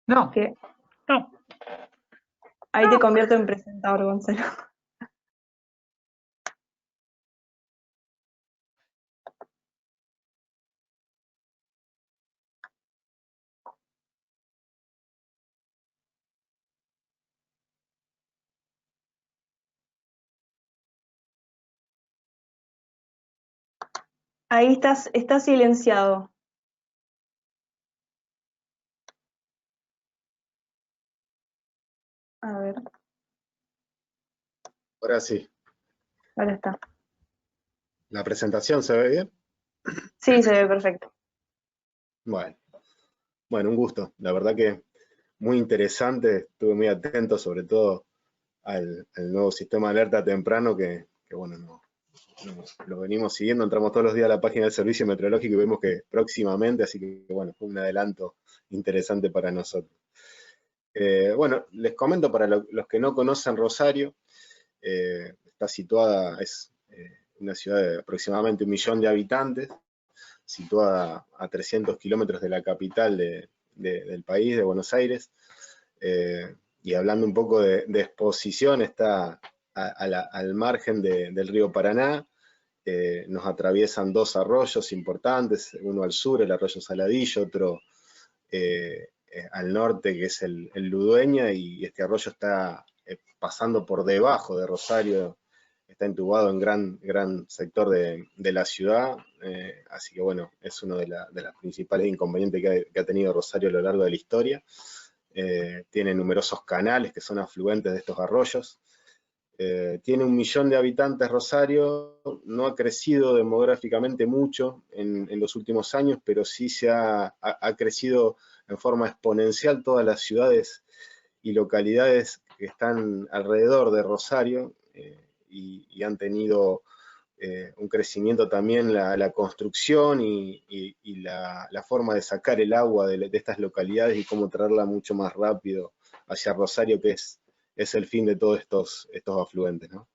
No, Que no. ahí te convierto en presentador, Gonzalo. Ahí estás silenciado. A ver, Ahora sí, ahora está. ¿la presentación se ve bien? Sí, se ve perfecto. Bueno, bueno, un gusto. La verdad que muy interesante, estuve muy atento sobre todo al nuevo sistema de alerta temprano que bueno, lo venimos siguiendo, entramos todos los días a la página del Servicio Meteorológico y vemos que próximamente, así que bueno, fue un adelanto interesante para nosotros. Bueno, les comento para los que no conocen Rosario, está situada, es una ciudad de aproximadamente 1 millón de habitantes, situada a 300 kilómetros de la capital del país, de Buenos Aires. Y hablando un poco de exposición, está al margen del río Paraná. Nos atraviesan dos arroyos importantes, uno al sur, el arroyo Saladillo, otro al norte, que es el Ludueña, y este arroyo está pasando por debajo de Rosario, está entubado en gran sector de la ciudad, así que bueno, es uno de las principales inconvenientes que ha tenido Rosario a lo largo de la historia. Tiene numerosos canales que son afluentes de estos arroyos. Tiene 1 millón de habitantes Rosario, no ha crecido demográficamente mucho en los últimos años, pero sí ha crecido en forma exponencial todas las ciudades y localidades que están alrededor de Rosario, y han tenido un crecimiento también la construcción y la forma de sacar el agua de estas localidades y cómo traerla mucho más rápido hacia Rosario, que es el fin de todos estos afluentes, ¿no?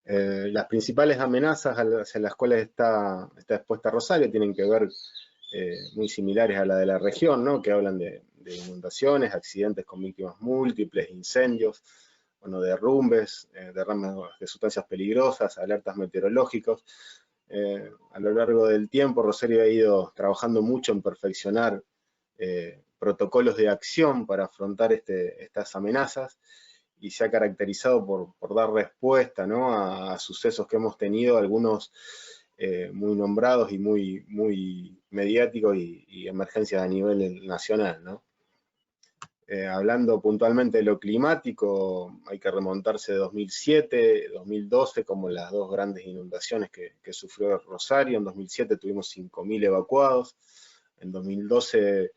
Las principales amenazas hacia las cuales está expuesta Rosario tienen que ver muy similares a la de la región, ¿no? Que hablan de inundaciones, accidentes con víctimas múltiples, incendios, bueno, derrumbes, derrames de sustancias peligrosas, alertas meteorológicos. A lo largo del tiempo, Rosario ha ido trabajando mucho en perfeccionar protocolos de acción para afrontar estas amenazas, y se ha caracterizado por dar respuesta, ¿no? a sucesos que hemos tenido, algunos muy nombrados y muy mediáticos, y emergencias a nivel nacional, ¿no? Hablando puntualmente de lo climático, hay que remontarse de 2007, 2012 como las dos grandes inundaciones que sufrió Rosario. En 2007 tuvimos 5.000 evacuados, en 2012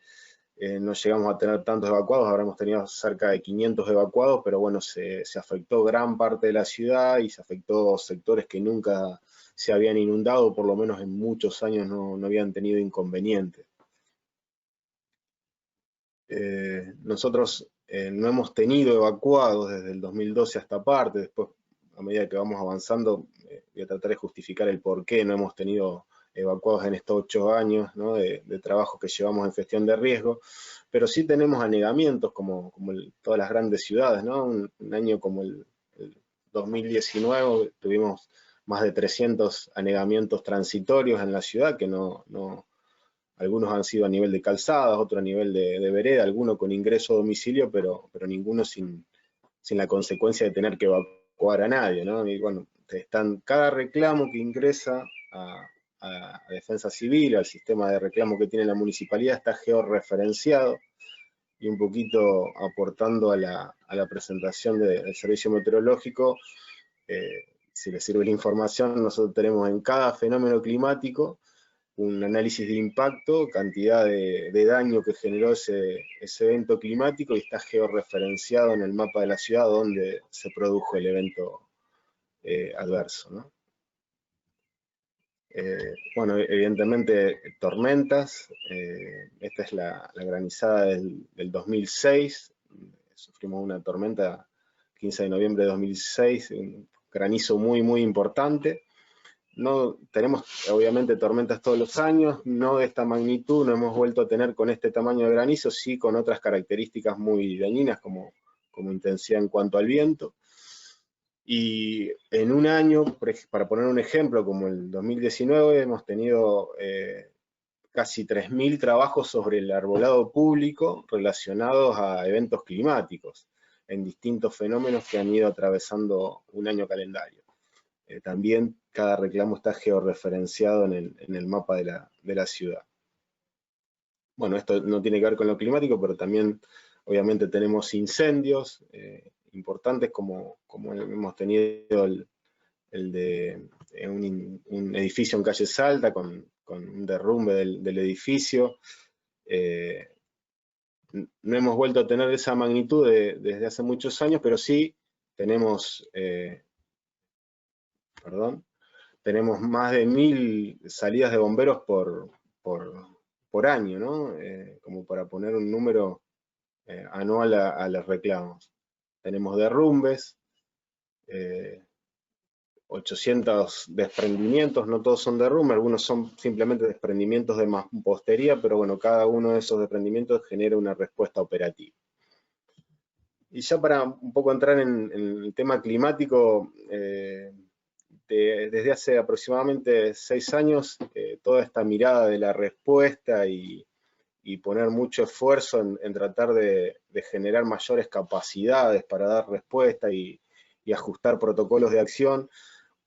no llegamos a tener tantos evacuados, habremos tenido cerca de 500 evacuados, pero bueno, se afectó gran parte de la ciudad y se afectó sectores que nunca se habían inundado, por lo menos en muchos años no habían tenido inconvenientes. Nosotros no hemos tenido evacuados desde el 2012 hasta parte. Después, a medida que vamos avanzando, voy a tratar de justificar el por qué no hemos tenido evacuados en estos 8 años, ¿no? de trabajo que llevamos en gestión de riesgo, pero sí tenemos anegamientos como todas las grandes ciudades, ¿no? Un año como el 2019 tuvimos más de 300 anegamientos transitorios en la ciudad, que algunos han sido a nivel de calzadas, otros a nivel de vereda, algunos con ingreso a domicilio, pero ninguno sin la consecuencia de tener que evacuar a nadie, ¿no? Y bueno, cada reclamo que ingresa a Defensa Civil, al sistema de reclamo que tiene la municipalidad, está georreferenciado, y un poquito aportando a la presentación del servicio meteorológico. Si les sirve la información, nosotros tenemos en cada fenómeno climático un análisis de impacto, cantidad de daño que generó ese evento climático, y está georreferenciado en el mapa de la ciudad donde se produjo el evento adverso, ¿no? Bueno, evidentemente tormentas, esta es la granizada del 2006, sufrimos una tormenta 15 de noviembre de 2006, un granizo muy importante, no tenemos obviamente tormentas todos los años, no de esta magnitud, no hemos vuelto a tener con este tamaño de granizo, sí con otras características muy dañinas como intensidad en cuanto al viento. Y en un año, para poner un ejemplo, como el 2019, hemos tenido casi 3.000 trabajos sobre el arbolado público relacionados a eventos climáticos, en distintos fenómenos que han ido atravesando un año calendario. También cada reclamo está georreferenciado en el mapa de la ciudad. Bueno, esto no tiene que ver con lo climático, pero también obviamente tenemos incendios importantes como hemos tenido el de un edificio en calle Salta con un derrumbe del edificio. No hemos vuelto a tener esa magnitud desde hace muchos años, pero sí tenemos, tenemos más de 1000 salidas de bomberos por año, ¿no? Como para poner un número anual a los reclamos. Tenemos derrumbes, 800 desprendimientos, no todos son derrumbes, algunos son simplemente desprendimientos de mampostería, pero bueno, cada uno de esos desprendimientos genera una respuesta operativa. Y ya para un poco entrar en el tema climático, desde hace aproximadamente 6 años, toda esta mirada de la respuesta y poner mucho esfuerzo en tratar de generar mayores capacidades para dar respuesta y ajustar protocolos de acción,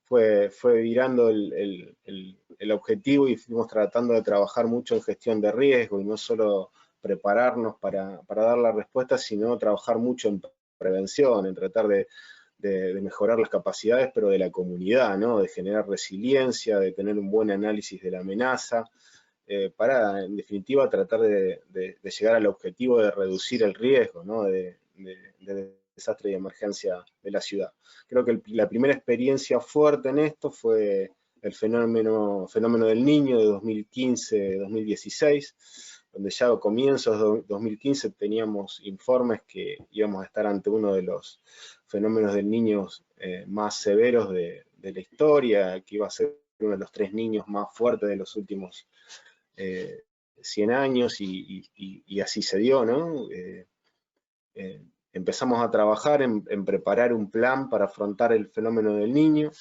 fue virando el objetivo y fuimos tratando de trabajar mucho en gestión de riesgo y no solo prepararnos para dar la respuesta, sino trabajar mucho en prevención, en tratar de mejorar las capacidades, pero de la comunidad, ¿no? De generar resiliencia, de tener un buen análisis de la amenaza, para, en definitiva, tratar de llegar al objetivo de reducir el riesgo, ¿no? de desastre y emergencia de la ciudad. Creo que la primera experiencia fuerte en esto fue el fenómeno del Niño de 2015-2016, donde ya a comienzos de 2015 teníamos informes que íbamos a estar ante uno de los fenómenos del Niño más severos de la historia, que iba a ser uno de los 3 niños más fuertes de los últimos 100 años, y así se dio, ¿no? Empezamos a trabajar en preparar un plan para afrontar el fenómeno del Niño.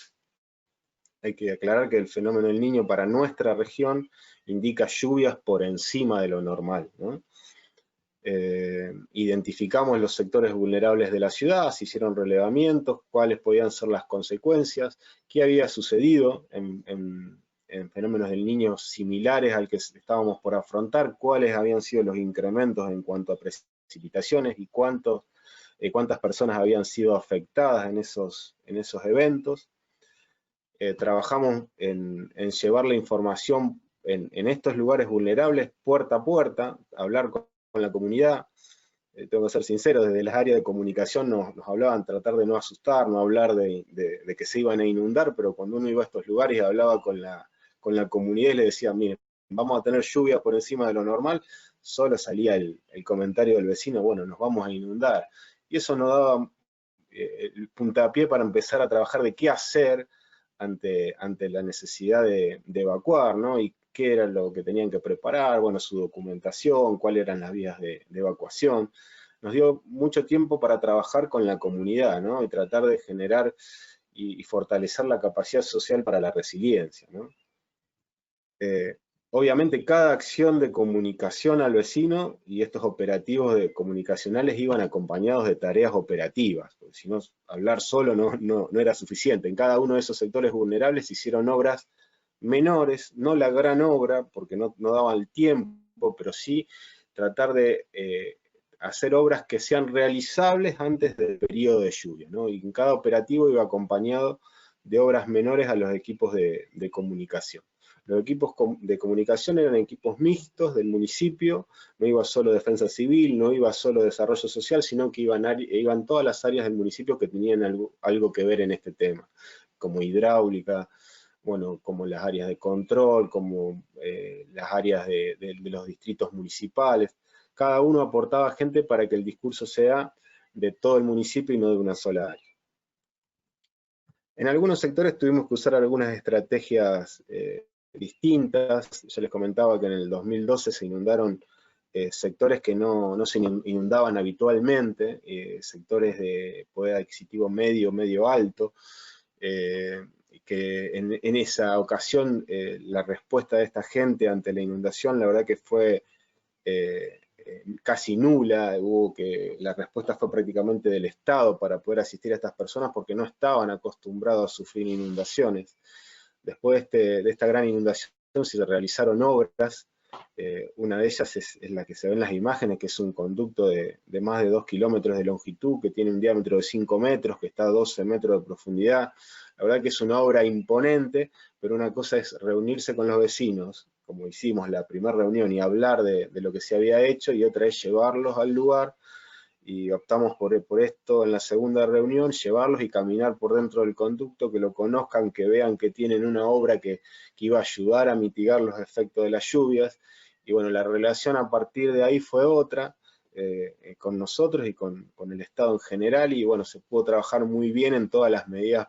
Hay que aclarar que el fenómeno del Niño para nuestra región indica lluvias por encima de lo normal, ¿no? Identificamos los sectores vulnerables de la ciudad, se hicieron relevamientos, cuáles podían ser las consecuencias, qué había sucedido en fenómenos del Niño similares al que estábamos por afrontar, cuáles habían sido los incrementos en cuanto a precipitaciones y cuántas personas habían sido afectadas en esos eventos. Trabajamos en llevar la información en estos lugares vulnerables puerta a puerta, hablar con la comunidad. Tengo que ser sincero, desde las áreas de comunicación nos hablaban, tratar de no asustar, no hablar de que se iban a inundar, pero cuando uno iba a estos lugares y hablaba con la comunidad y le decía, miren, vamos a tener lluvia por encima de lo normal, solo salía el comentario del vecino, bueno, nos vamos a inundar. Y eso nos daba el puntapié para empezar a trabajar de qué hacer ante la necesidad de evacuar, ¿no? Y qué era lo que tenían que preparar, bueno, su documentación, cuáles eran las vías de evacuación. Nos dio mucho tiempo para trabajar con la comunidad, ¿no? Y tratar de generar y fortalecer la capacidad social para la resiliencia, ¿no? Obviamente cada acción de comunicación al vecino y estos operativos comunicacionales iban acompañados de tareas operativas, porque si no, hablar solo no era suficiente. En cada uno de esos sectores vulnerables se hicieron obras menores, no la gran obra, porque no daba el tiempo, pero sí tratar de hacer obras que sean realizables antes del periodo de lluvia, ¿no? Y en cada operativo iba acompañado de obras menores a los equipos de comunicación. Los equipos de comunicación eran equipos mixtos del municipio, no iba solo defensa civil, no iba solo desarrollo social, sino que iban todas las áreas del municipio que tenían algo que ver en este tema, como hidráulica, bueno, como las áreas de control, como las áreas de los distritos municipales. Cada uno aportaba gente para que el discurso sea de todo el municipio y no de una sola área. En algunos sectores tuvimos que usar algunas estrategias distintas. Ya les comentaba que en el 2012 se inundaron sectores que no se inundaban habitualmente, sectores de poder adquisitivo medio, medio alto, que en esa ocasión la respuesta de esta gente ante la inundación, la verdad que fue casi nula. La respuesta fue prácticamente del Estado para poder asistir a estas personas porque no estaban acostumbrados a sufrir inundaciones. Después de esta gran inundación se realizaron obras. Una de ellas es la que se ve en las imágenes, que es un conducto de más de 2 kilómetros de longitud, que tiene un diámetro de 5 metros, que está a 12 metros de profundidad. La verdad que es una obra imponente, pero una cosa es reunirse con los vecinos, como hicimos la primera reunión, y hablar de lo que se había hecho, y otra es llevarlos al lugar, y optamos por esto en la segunda reunión, llevarlos y caminar por dentro del conducto, que lo conozcan, que vean que tienen una obra que iba a ayudar a mitigar los efectos de las lluvias. Y bueno, la relación a partir de ahí fue otra, con nosotros y con el Estado en general, y bueno, se pudo trabajar muy bien en todas las medidas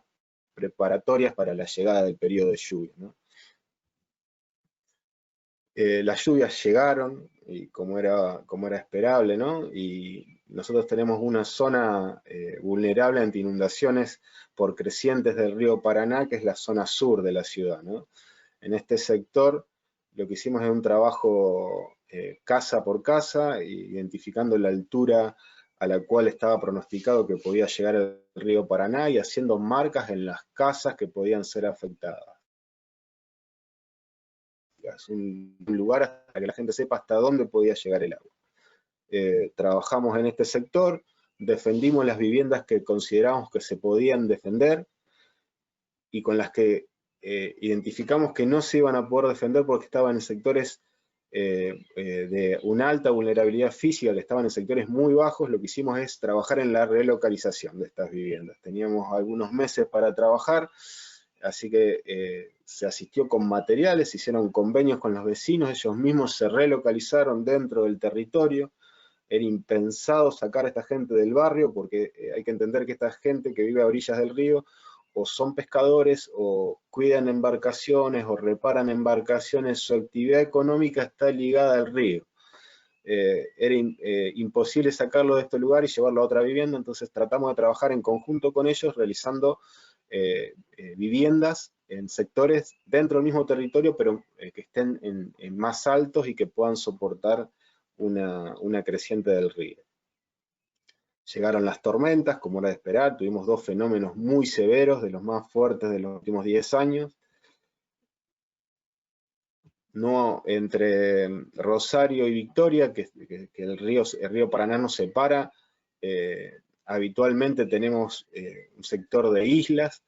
preparatorias para la llegada del periodo de lluvia, ¿no? Las lluvias llegaron, y como era esperable, ¿no? Y nosotros tenemos una zona vulnerable ante inundaciones por crecientes del río Paraná, que es la zona sur de la ciudad, ¿no? En este sector lo que hicimos es un trabajo casa por casa, identificando la altura a la cual estaba pronosticado que podía llegar el río Paraná y haciendo marcas en las casas que podían ser afectadas. Un lugar hasta que la gente sepa hasta dónde podía llegar el agua. Trabajamos en este sector, defendimos las viviendas que consideramos que se podían defender y con las que identificamos que no se iban a poder defender porque estaban en sectores de una alta vulnerabilidad física, que estaban en sectores muy bajos. Lo que hicimos es trabajar en la relocalización de estas viviendas. Teníamos algunos meses para trabajar, así que se asistió con materiales, se hicieron convenios con los vecinos, ellos mismos se relocalizaron dentro del territorio. Era impensado sacar a esta gente del barrio, porque hay que entender que esta gente que vive a orillas del río o son pescadores, o cuidan embarcaciones, o reparan embarcaciones. Su actividad económica está ligada al río. Era imposible sacarlo de este lugar y llevarlo a otra vivienda, entonces tratamos de trabajar en conjunto con ellos, realizando viviendas en sectores dentro del mismo territorio, pero que estén en más altos y que puedan soportar una creciente del río. Llegaron las tormentas, como era de esperar. Tuvimos dos fenómenos muy severos, de los más fuertes de los últimos 10 años. No, entre Rosario y Victoria, que el río Paraná nos separa, habitualmente tenemos un sector de islas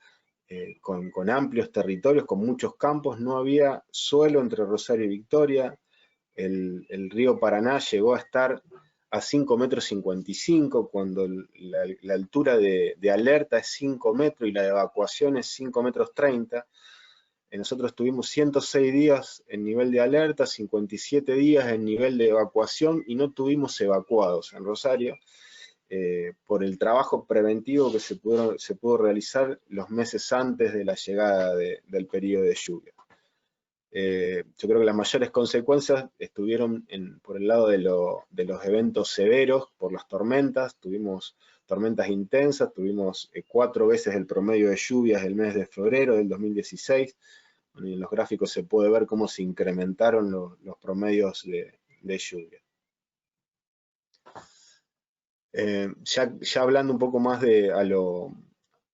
con amplios territorios, con muchos campos. No había suelo entre Rosario y Victoria. El río Paraná llegó a estar a 5,55 metros, cuando la altura de alerta es 5 metros y la de evacuación es 5,30 metros. Nosotros tuvimos 106 días en nivel de alerta, 57 días en nivel de evacuación, y no tuvimos evacuados en Rosario por el trabajo preventivo que se pudo realizar los meses antes de la llegada del periodo de lluvia. Yo creo que las mayores consecuencias estuvieron por el lado de los eventos severos, por las tormentas. Tuvimos tormentas intensas, tuvimos 4 veces el promedio de lluvias del mes de febrero del 2016. Bueno, y en los gráficos se puede ver cómo se incrementaron los promedios de lluvia. Ya hablando un poco más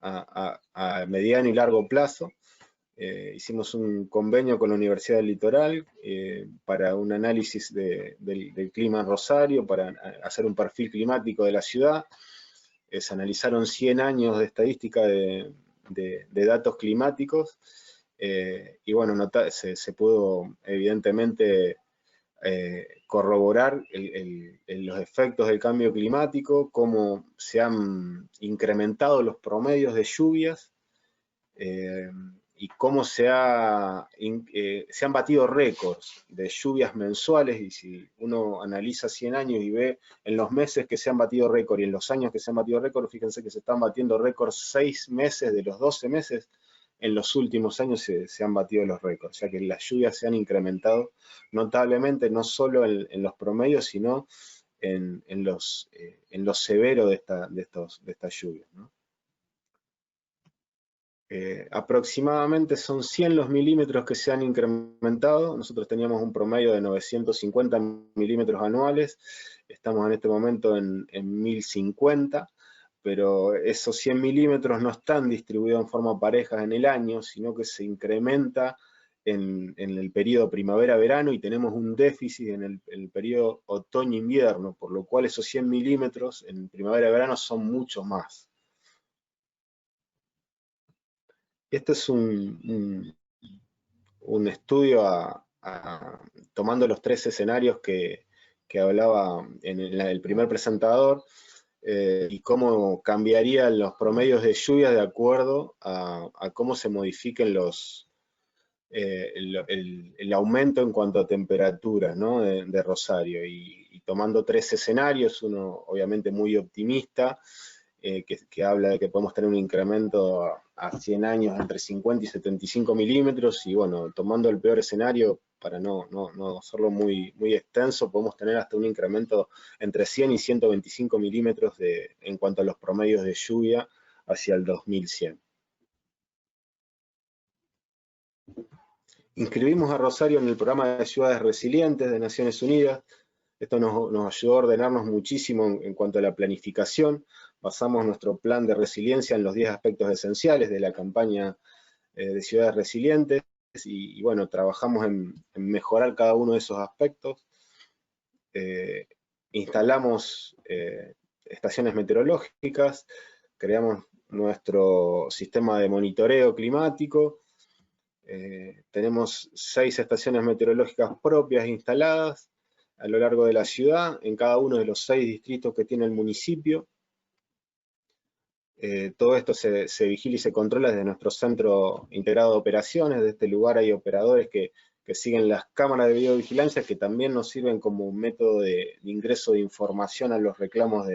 a mediano y largo plazo, hicimos un convenio con la Universidad del Litoral para un análisis del clima en Rosario, para hacer un perfil climático de la ciudad. Se analizaron 100 años de estadística de datos climáticos, y bueno, se pudo evidentemente corroborar los efectos del cambio climático, cómo se han incrementado los promedios de lluvias, cómo se han batido récords de lluvias mensuales, y si uno analiza 100 años y ve en los meses que se han batido récord y en los años que se han batido récord, fíjense que se están batiendo récords 6 meses de los 12 meses, en los últimos años se han batido los récords, ya que las lluvias se han incrementado notablemente, no solo en los promedios, sino en lo severo de estas lluvias, ¿no? Aproximadamente son 100 los milímetros que se han incrementado. Nosotros teníamos un promedio de 950 milímetros anuales, estamos en este momento en 1050, pero esos 100 milímetros no están distribuidos en forma pareja en el año, sino que se incrementa en el periodo primavera-verano, y tenemos un déficit en el periodo otoño-invierno, por lo cual esos 100 milímetros en primavera-verano son mucho más. Este es un estudio tomando los 3 escenarios que hablaba en el primer presentador, y cómo cambiarían los promedios de lluvia de acuerdo a cómo se modifiquen el aumento en cuanto a temperatura, ¿no? de Rosario, y tomando 3 escenarios, uno obviamente muy optimista, que habla de que podemos tener un incremento a 100 años entre 50 y 75 milímetros, y bueno, tomando el peor escenario, para no hacerlo muy extenso, podemos tener hasta un incremento entre 100 y 125 milímetros en cuanto a los promedios de lluvia hacia el 2100. Inscribimos a Rosario en el programa de ciudades resilientes de Naciones Unidas. Esto nos ayudó a ordenarnos muchísimo en cuanto a la planificación. Basamos nuestro plan de resiliencia en los 10 aspectos esenciales de la campaña de ciudades resilientes, y bueno, trabajamos en mejorar cada uno de esos aspectos. Instalamos estaciones meteorológicas, creamos nuestro sistema de monitoreo climático, tenemos 6 estaciones meteorológicas propias instaladas a lo largo de la ciudad, en cada uno de los 6 distritos que tiene el municipio. Todo esto se vigila y se controla desde nuestro centro integrado de operaciones. De este lugar hay operadores que siguen las cámaras de videovigilancia, que también nos sirven como un método de ingreso de información a los reclamos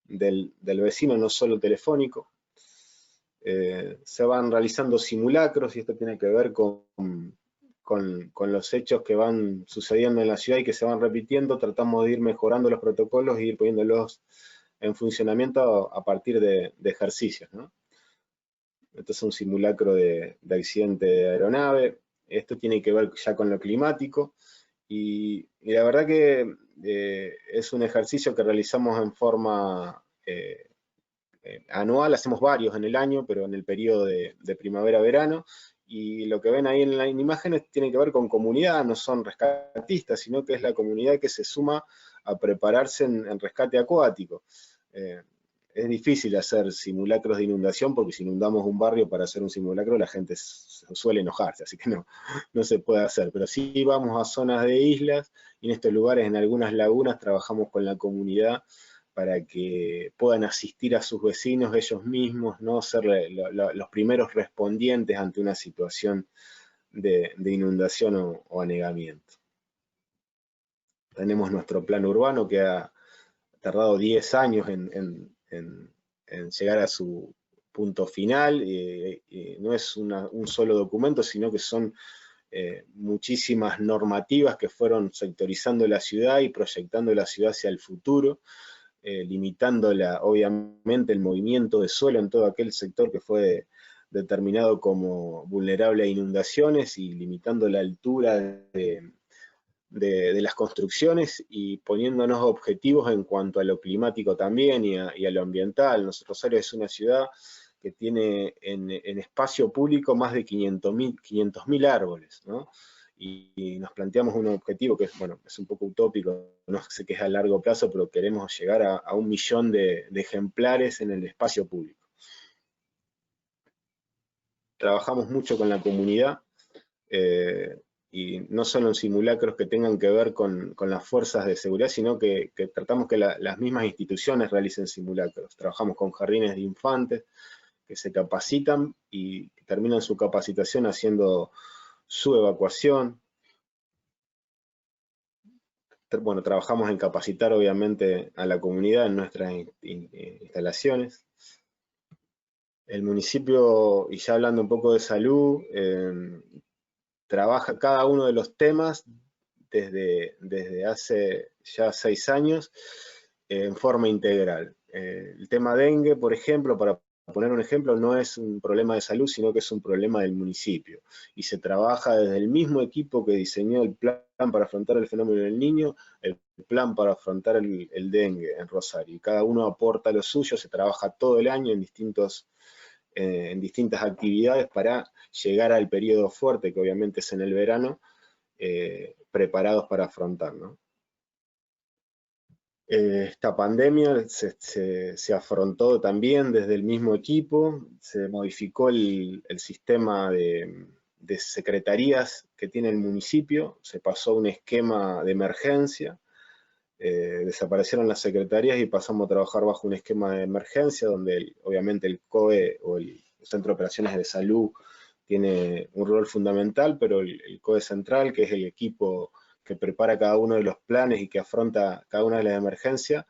del vecino, no solo telefónico. Se van realizando simulacros, y esto tiene que ver con los hechos que van sucediendo en la ciudad y que se van repitiendo. Tratamos de ir mejorando los protocolos e ir poniéndolos en funcionamiento a partir de ejercicios, ¿no? Esto es un simulacro de accidente de aeronave. Esto tiene que ver ya con lo climático, y la verdad que es un ejercicio que realizamos en forma anual. Hacemos varios en el año, pero en el periodo de primavera-verano, y lo que ven ahí en las imágenes tiene que ver con comunidad, no son rescatistas, sino que es la comunidad que se suma a prepararse en rescate acuático. Es difícil hacer simulacros de inundación, porque si inundamos un barrio para hacer un simulacro, la gente suele enojarse, así que no se puede hacer. Pero sí vamos a zonas de islas, y en estos lugares, en algunas lagunas, trabajamos con la comunidad para que puedan asistir a sus vecinos ellos mismos, ¿no? Ser los primeros respondientes ante una situación de inundación o anegamiento. Tenemos nuestro plan urbano, que ha tardado 10 años en llegar a su punto final. No es un solo documento, sino que son muchísimas normativas que fueron sectorizando la ciudad y proyectando la ciudad hacia el futuro, limitando obviamente el movimiento de suelo en todo aquel sector que fue determinado como vulnerable a inundaciones, y limitando la altura de las construcciones, y poniéndonos objetivos en cuanto a lo climático también y a lo ambiental. Rosario es una ciudad que tiene en espacio público más de 500.000 árboles, ¿no? Y nos planteamos un objetivo que es un poco utópico, no sé qué es a largo plazo, pero queremos llegar a 1 millón de ejemplares en el espacio público. Trabajamos mucho con la comunidad, y no solo en simulacros que tengan que ver con las fuerzas de seguridad, sino que tratamos que las mismas instituciones realicen simulacros. Trabajamos con jardines de infantes, que se capacitan y terminan su capacitación haciendo su evacuación. Bueno, trabajamos en capacitar obviamente a la comunidad en nuestras instalaciones. El municipio, y ya hablando un poco de salud, trabaja cada uno de los temas desde hace ya 6 años en forma integral. El tema dengue, por ejemplo, para poner un ejemplo, no es un problema de salud, sino que es un problema del municipio. Y se trabaja desde el mismo equipo que diseñó el plan para afrontar el fenómeno del niño, el plan para afrontar el dengue en Rosario. Y cada uno aporta lo suyo, se trabaja todo el año en distintas actividades para llegar al periodo fuerte, que obviamente es en el verano, preparados para afrontar, ¿no? Esta pandemia se afrontó también desde el mismo equipo, se modificó el sistema de secretarías que tiene el municipio, se pasó a un esquema de emergencia, desaparecieron las secretarías y pasamos a trabajar bajo un esquema de emergencia donde obviamente el COE o el Centro de Operaciones de Salud tiene un rol fundamental, pero el COE central, que es el equipo que prepara cada uno de los planes y que afronta cada una de las emergencias,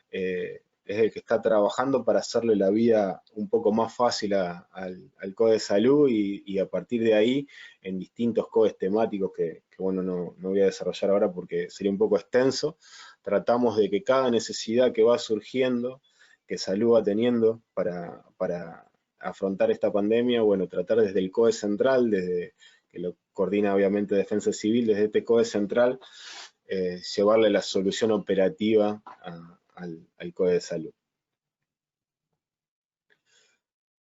es el que está trabajando para hacerle la vida un poco más fácil al COE de salud y a partir de ahí en distintos COEs temáticos que bueno, no voy a desarrollar ahora porque sería un poco extenso, tratamos de que cada necesidad que va surgiendo, que salud va teniendo para afrontar esta pandemia, bueno, tratar desde el COE central, desde que lo coordina obviamente Defensa Civil, desde este COE central, llevarle la solución operativa al COE de salud.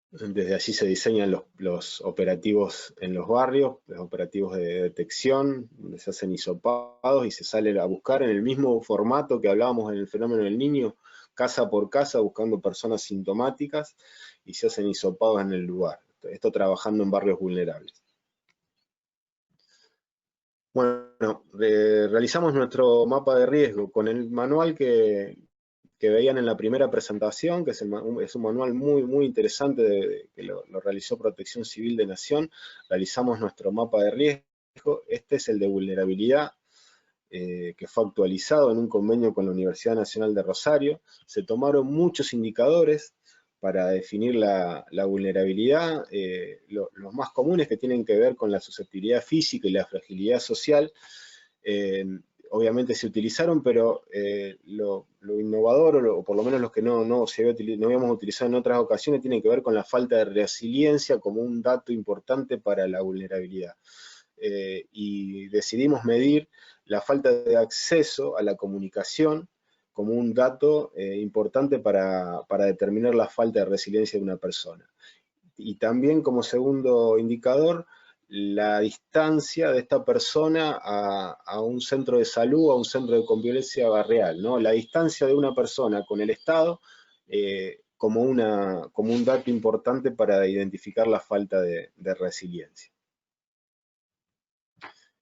Desde allí se diseñan los operativos en los barrios, los operativos de detección, donde se hacen hisopados y se sale a buscar en el mismo formato que hablábamos en el fenómeno del niño, casa por casa, buscando personas sintomáticas y se hacen hisopados en el lugar. Esto trabajando en barrios vulnerables. Bueno, realizamos nuestro mapa de riesgo con el manual que veían en la primera presentación, que es un manual muy interesante que lo realizó Protección Civil de Nación. Realizamos nuestro mapa de riesgo. Este es el de vulnerabilidad, que fue actualizado en un convenio con la Universidad Nacional de Rosario. Se tomaron muchos indicadores para definir la vulnerabilidad, los más comunes que tienen que ver con la susceptibilidad física y la fragilidad social, obviamente se utilizaron, pero lo innovador, o por lo menos los que no habíamos utilizado en otras ocasiones, tienen que ver con la falta de resiliencia como un dato importante para la vulnerabilidad. Y decidimos medir la falta de acceso a la comunicación como un dato importante para determinar la falta de resiliencia de una persona. Y también como segundo indicador, la distancia de esta persona a un centro de salud, a un centro de convivencia barrial, ¿no? La distancia de una persona con el Estado como un dato importante para identificar la falta de resiliencia.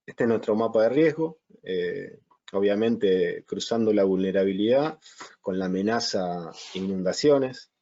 Este es nuestro mapa de riesgo, obviamente cruzando la vulnerabilidad con la amenaza de inundaciones.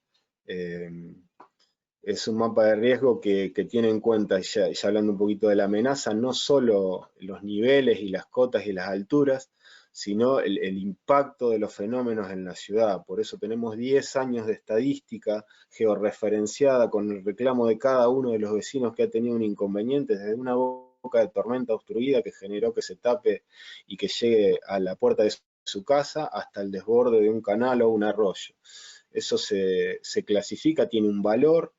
Es un mapa de riesgo que tiene en cuenta, ya hablando un poquito de la amenaza, no solo los niveles y las cotas y las alturas, sino el impacto de los fenómenos en la ciudad. Por eso tenemos 10 años de estadística georreferenciada con el reclamo de cada uno de los vecinos que ha tenido un inconveniente, desde una boca de tormenta obstruida que generó que se tape y que llegue a la puerta de su casa, hasta el desborde de un canal o un arroyo. Eso se clasifica, tiene un valor,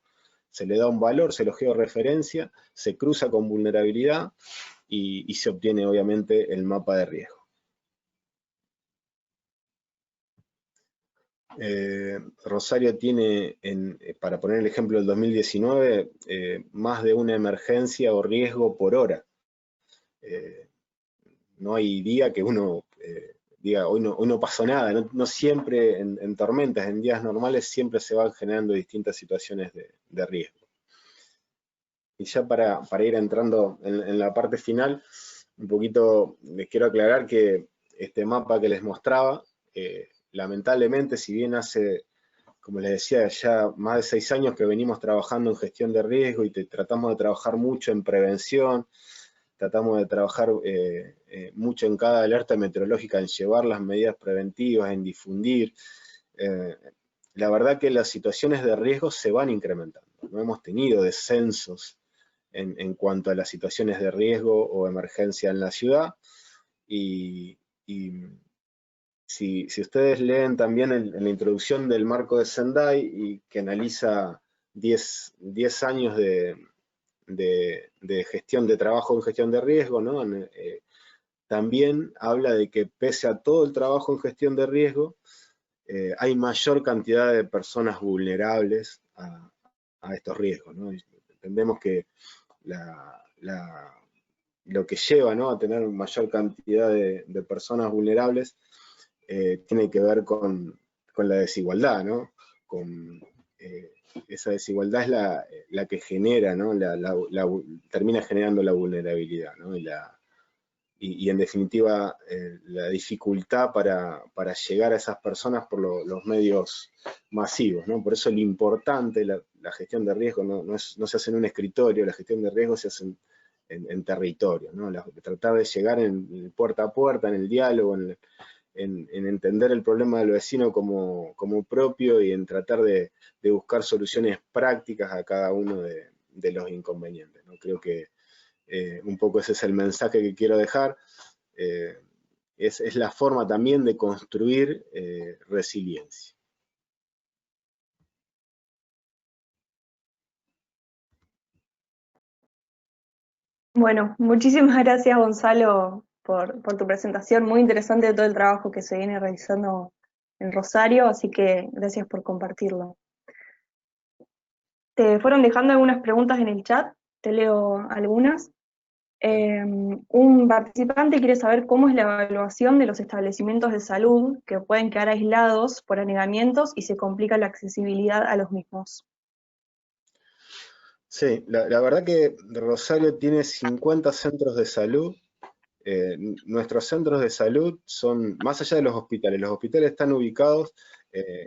se le da un valor, se lo georreferencia, se cruza con vulnerabilidad y se obtiene obviamente el mapa de riesgo. Rosario tiene, para poner el ejemplo del 2019, más de una emergencia o riesgo por hora. No hay día que uno diga, hoy no pasó nada, no siempre en tormentas, en días normales siempre se van generando distintas situaciones de riesgo. Y ya para ir entrando en la parte final, un poquito les quiero aclarar que este mapa que les mostraba, lamentablemente, si bien hace como les decía, ya más de 6 años que venimos trabajando en gestión de riesgo y tratamos de trabajar mucho en prevención, tratamos de trabajar mucho en cada alerta meteorológica, en llevar las medidas preventivas, en difundir. La verdad que las situaciones de riesgo se van incrementando. No hemos tenido descensos en cuanto a las situaciones de riesgo o emergencia en la ciudad. Y si ustedes leen también en la introducción del marco de Sendai, y que analiza 10 años de gestión de trabajo en gestión de riesgo, ¿no? También habla de que pese a todo el trabajo en gestión de riesgo, hay mayor cantidad de personas vulnerables a estos riesgos, ¿no? Entendemos que lo que lleva, ¿no?, a tener mayor cantidad de personas vulnerables tiene que ver con la desigualdad, ¿no? Esa desigualdad es la que genera, ¿no?, termina generando la vulnerabilidad, ¿no? Y en definitiva la dificultad para llegar a esas personas por los medios masivos, ¿no? Por eso lo importante, la gestión de riesgo no se hace en un escritorio, la gestión de riesgo se hace en territorio, ¿no? Tratar de llegar en puerta a puerta, en el diálogo, en entender el problema del vecino como propio, y en tratar de buscar soluciones prácticas a cada uno de los inconvenientes, ¿no? Creo que un poco ese es el mensaje que quiero dejar. Es la forma también de construir resiliencia. Bueno, muchísimas gracias, Gonzalo, por tu presentación. Muy interesante todo el trabajo que se viene realizando en Rosario, así que gracias por compartirlo. Te fueron dejando algunas preguntas en el chat, te leo algunas. Un participante quiere saber cómo es la evaluación de los establecimientos de salud que pueden quedar aislados por anegamientos y se complica la accesibilidad a los mismos. Sí, la verdad que Rosario tiene 50 centros de salud. Nuestros centros de salud son, más allá de los hospitales están ubicados,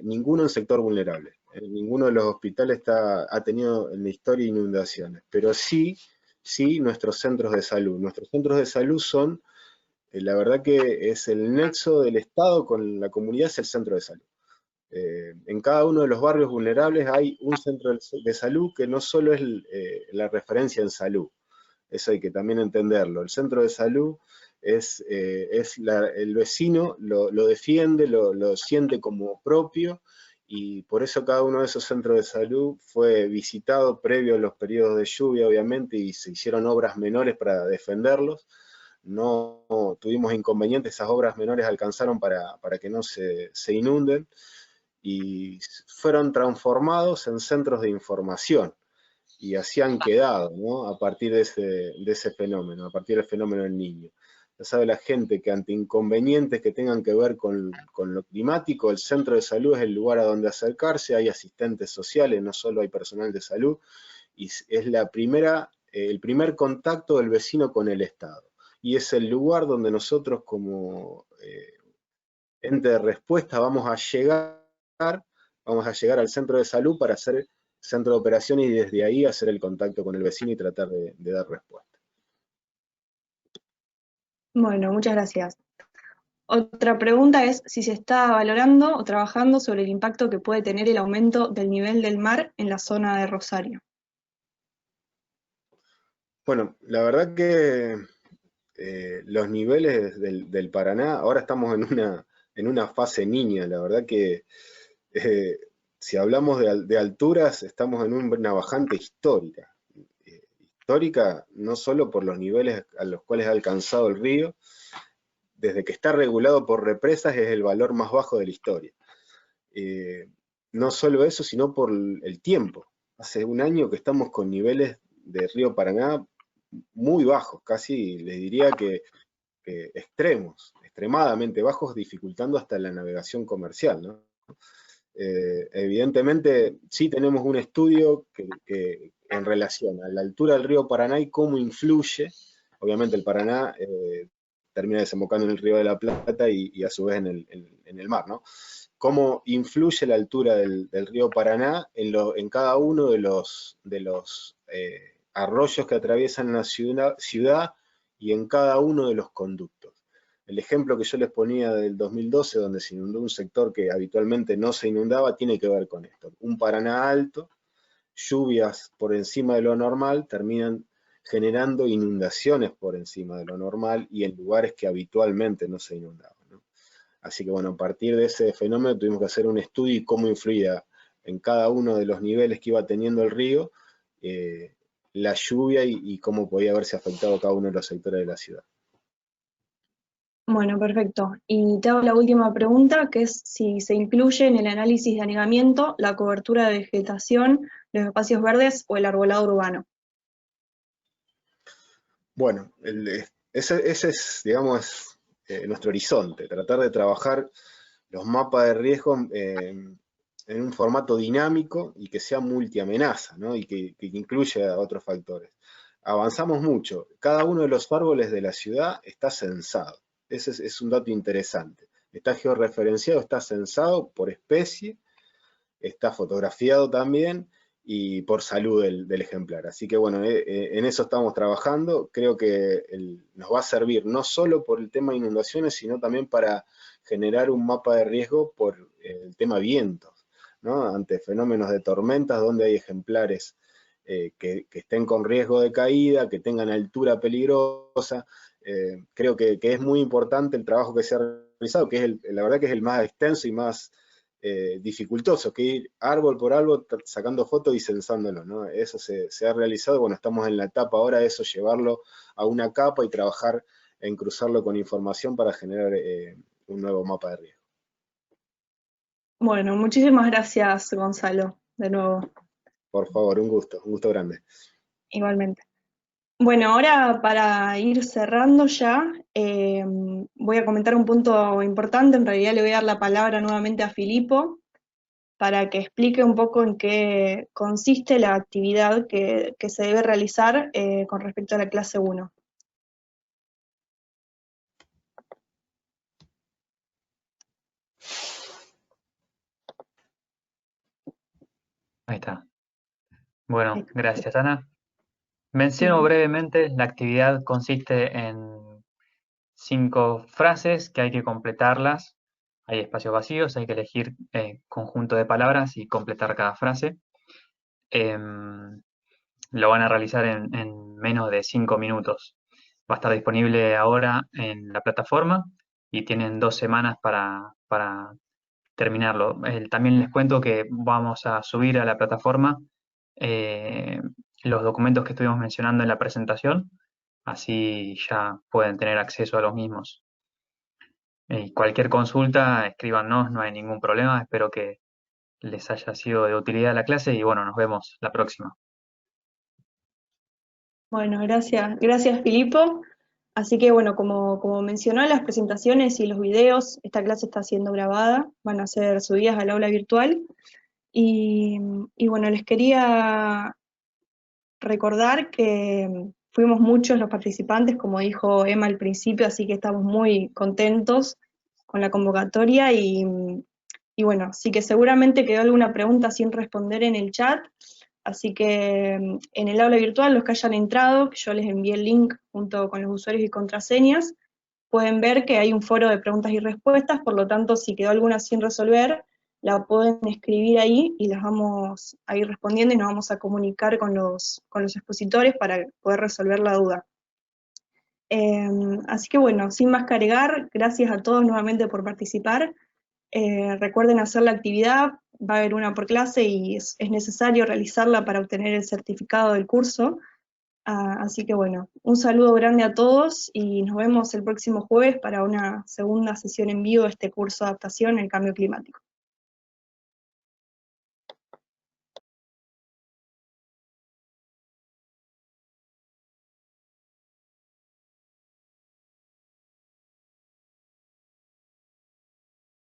ninguno en sector vulnerable. Ninguno de los hospitales ha tenido en la historia inundaciones, pero sí nuestros centros de salud. Nuestros centros de salud son, la verdad que es el nexo del Estado con la comunidad, es el centro de salud. En cada uno de los barrios vulnerables hay un centro de salud que no solo es la referencia en salud, eso hay que también entenderlo. El centro de salud el vecino lo defiende, lo siente como propio, y por eso cada uno de esos centros de salud fue visitado previo a los periodos de lluvia, obviamente, y se hicieron obras menores para defenderlos. No tuvimos inconvenientes, esas obras menores alcanzaron para que no se inunden, y fueron transformados en centros de información, y así han quedado, ¿no?, a partir de ese fenómeno, a partir del fenómeno del Niño. Ya sabe la gente que ante inconvenientes que tengan que ver con lo climático, el centro de salud es el lugar a donde acercarse, hay asistentes sociales, no solo hay personal de salud, y es el primer contacto del vecino con el Estado. Y es el lugar donde nosotros como ente de respuesta vamos a llegar al centro de salud para hacer centro de operaciones, y desde ahí hacer el contacto con el vecino y tratar de dar respuesta. Bueno, muchas gracias. Otra pregunta es si se está valorando o trabajando sobre el impacto que puede tener el aumento del nivel del mar en la zona de Rosario. Bueno, la verdad que los niveles del Paraná, ahora estamos en una fase niña. La verdad que si hablamos de alturas, estamos en una bajante histórica. Histórica no solo por los niveles a los cuales ha alcanzado el río, desde que está regulado por represas es el valor más bajo de la historia. No solo eso, sino por el tiempo. Hace un año que estamos con niveles de río Paraná muy bajos, casi les diría que extremadamente bajos, dificultando hasta la navegación comercial, ¿no? Evidentemente sí tenemos un estudio que en relación a la altura del río Paraná y cómo influye. Obviamente el Paraná termina desembocando en el Río de la Plata y a su vez en el mar, ¿no? Cómo influye la altura del río Paraná en cada uno de los arroyos que atraviesan la ciudad y en cada uno de los conductos. El ejemplo que yo les ponía del 2012, donde se inundó un sector que habitualmente no se inundaba, tiene que ver con esto. Un Paraná alto, lluvias por encima de lo normal, terminan generando inundaciones por encima de lo normal y en lugares que habitualmente no se inundaban, ¿no? Así que bueno, a partir de ese fenómeno tuvimos que hacer un estudio y cómo influía en cada uno de los niveles que iba teniendo el río la lluvia y cómo podía haberse afectado cada uno de los sectores de la ciudad. Bueno, perfecto. Y te hago la última pregunta, que es si se incluye en el análisis de anegamiento la cobertura de vegetación, los espacios verdes o el arbolado urbano. Bueno, ese es, digamos, nuestro horizonte, tratar de trabajar los mapas de riesgo en un formato dinámico y que sea multiamenaza, ¿no? Y que incluya a otros factores. Avanzamos mucho. Cada uno de los árboles de la ciudad está censado. Ese es un dato interesante. Está georreferenciado, está censado por especie, está fotografiado también y por salud del ejemplar. Así que bueno, en eso estamos trabajando. Creo que nos va a servir no solo por el tema de inundaciones, sino también para generar un mapa de riesgo por el tema vientos, ¿no? Ante fenómenos de tormentas donde hay ejemplares que estén con riesgo de caída, que tengan altura peligrosa. Creo que es muy importante el trabajo que se ha realizado, que es la verdad que es el más extenso y más dificultoso, que ir árbol por árbol sacando fotos y censándolo, ¿no? Eso se ha realizado, bueno, estamos en la etapa ahora de eso, llevarlo a una capa y trabajar en cruzarlo con información para generar un nuevo mapa de riesgo. Bueno, muchísimas gracias, Gonzalo, de nuevo, Por favor, un gusto grande. igualmente. Bueno, ahora para ir cerrando ya, voy a comentar un punto importante. En realidad le voy a dar la palabra nuevamente a Filipo para que explique un poco en qué consiste la actividad que se debe realizar con respecto a la clase 1. Ahí está. Bueno, gracias, Ana. Menciono brevemente, la actividad consiste en 5 frases que hay que completarlas. Hay espacios vacíos, hay que elegir conjunto de palabras y completar cada frase. Lo van a realizar en menos de 5 minutos. Va a estar disponible ahora en la plataforma y tienen 2 semanas para terminarlo. También les cuento que vamos a subir a la plataforma eh, los documentos que estuvimos mencionando en la presentación, así ya pueden tener acceso a los mismos. Y cualquier consulta, escríbanos, no hay ningún problema. Espero que les haya sido de utilidad la clase y bueno, nos vemos la próxima. Bueno, gracias Filipo. Así que bueno, como mencionó, las presentaciones y los videos, esta clase está siendo grabada, van a ser subidas al aula virtual. Y bueno, les quería recordar que fuimos muchos los participantes, como dijo Emma al principio, así que estamos muy contentos con la convocatoria y bueno, así que seguramente quedó alguna pregunta sin responder en el chat, así que en el aula virtual, los que hayan entrado, que yo les envié el link junto con los usuarios y contraseñas, pueden ver que hay un foro de preguntas y respuestas, por lo tanto, si quedó alguna sin resolver, la pueden escribir ahí y las vamos a ir respondiendo y nos vamos a comunicar con los expositores para poder resolver la duda. Así que bueno, sin más que agregar, gracias a todos nuevamente por participar. Recuerden hacer la actividad, va a haber una por clase y es necesario realizarla para obtener el certificado del curso. Así que bueno, un saludo grande a todos y nos vemos el próximo jueves para una segunda sesión en vivo de este curso de adaptación al cambio climático.